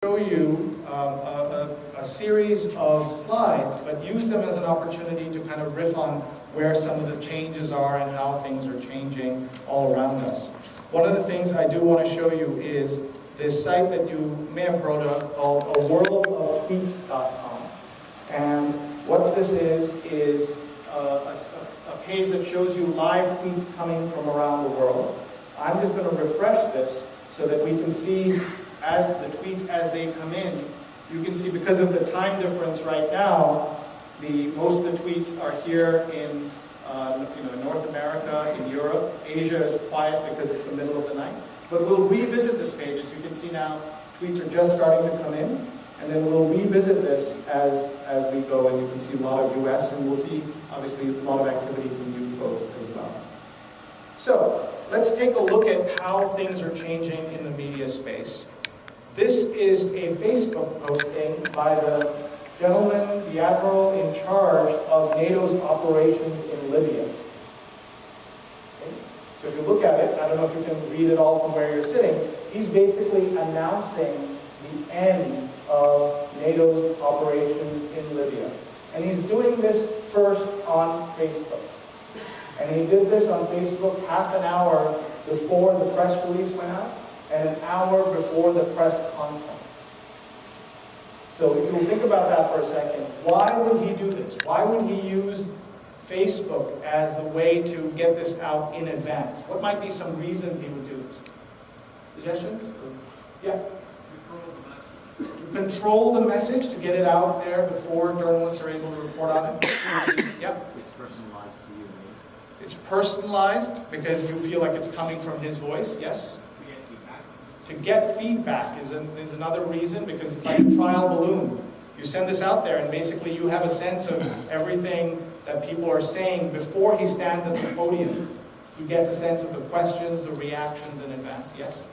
Show you a series of slides, but use them as an opportunity to kind of riff on where some of the changes are and how things are changing all around us. One of the things I do want to show you is this site that you may have heard of called aworldoftweets.com. And what this is a page that shows you live tweets coming from around the world. I'm just going to refresh this so that we can see as the tweets as they come in. You can see because of the time difference right now, most of the tweets are here in North America, in Europe. Asia is quiet because it's the middle of the night. But we'll revisit this page. As you can see now, tweets are just starting to come in. And then we'll revisit this as we go. And you can see a lot of US, and we'll see, obviously, a lot of activity from you folks as well. So, let's take a look at how things are changing in the media space. This is a Facebook posting by the gentleman, the admiral in charge of NATO's operations in Libya. Okay. So if you look at it, I don't know if you can read it all from where you're sitting, he's basically announcing the end of NATO's operations in Libya. And he's doing this first on Facebook. And he did this on Facebook half an hour before the press release went out, and an hour before the press conference. So if you'll think about that for a second, why would he do this? Why would he use Facebook as the way to get this out in advance? What might be some reasons he would do this? Suggestions? Yeah? Control the message to get it out there before journalists are able to report on it. Yep. It's personalized to you. It's personalized because you feel like it's coming from his voice. Yes? To get feedback is another reason, because it's like a trial balloon. You send this out there and basically you have a sense of everything that people are saying before he stands at the podium. He gets a sense of the questions, the reactions in advance. Yes?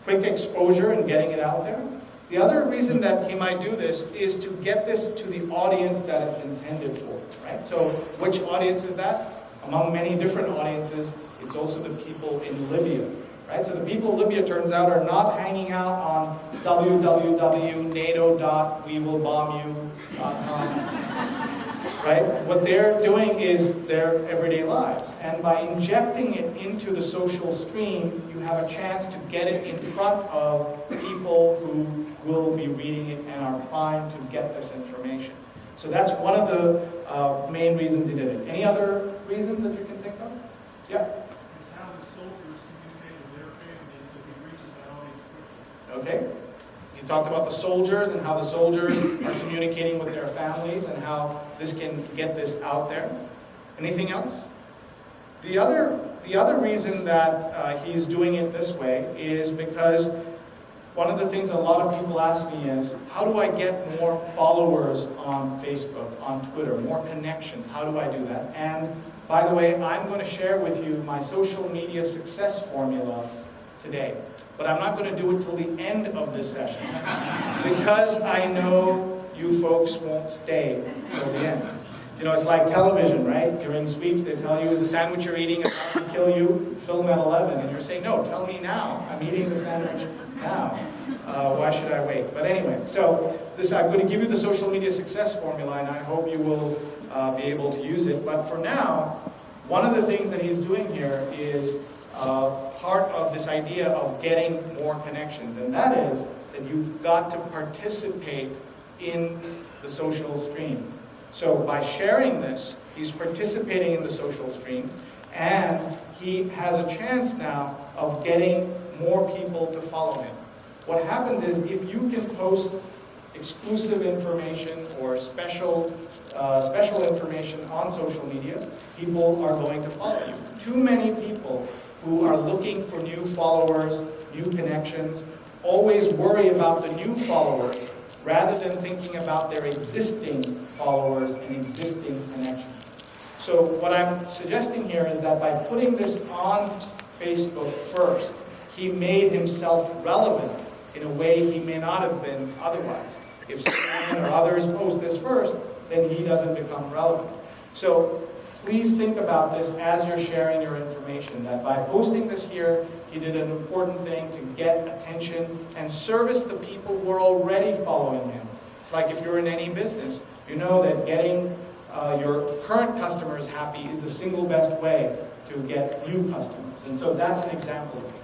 Quick exposure and getting it out there. The other reason that he might do this is to get this to the audience that it's intended for, right? So which audience is that? Among many different audiences, it's also the people in Libya, right? So the people of Libya, turns out, are not hanging out on www.nato.wewill-bomb-you.com, right? What they're doing is their everyday lives. And by injecting it into the social stream, you have a chance to get it in front of people who will be reading it and are primed to get this information. So that's one of the main reasons he did it. Any other reasons that you can think of? Yeah? It's how the soldiers communicate with their families if he reaches that audience quickly. Okay. He talked about the soldiers and how the soldiers are communicating with their families and how this can get this out there. Anything else? The other reason that he's doing it this way is because one of the things that a lot of people ask me is, how do I get more followers on Facebook, on Twitter, more connections? How do I do that? And by the way, I'm going to share with you my social media success formula today. But I'm not going to do it till the end of this session because I know you folks won't stay till the end. You know, it's like television, right? During sweeps, they tell you, is the sandwich you're eating about to kill you? Film at 11. And you're saying, no, tell me now. I'm eating the sandwich now. Why should I wait? But anyway, so I'm going to give you the social media success formula, and I hope you will be able to use it. But for now, one of the things that he's doing here is part of this idea of getting more connections, and that is that you've got to participate in the social stream. So by sharing this, he's participating in the social stream, and he has a chance now of getting more people to follow him. What happens is, if you can post exclusive information or special information on social media, people are going to follow you. Too many people who are looking for new followers, new connections, always worry about the new followers rather than thinking about their existing followers and existing connections. So what I'm suggesting here is that by putting this on Facebook first, he made himself relevant in a way he may not have been otherwise. If Sree or others post this first, then he doesn't become relevant. So please think about this as you're sharing your information, that by posting this here, He did an important thing to get attention and service the people who are already following him. It's like if you're in any business, you know that getting your current customers happy is the single best way to get new customers. And so that's an example of this.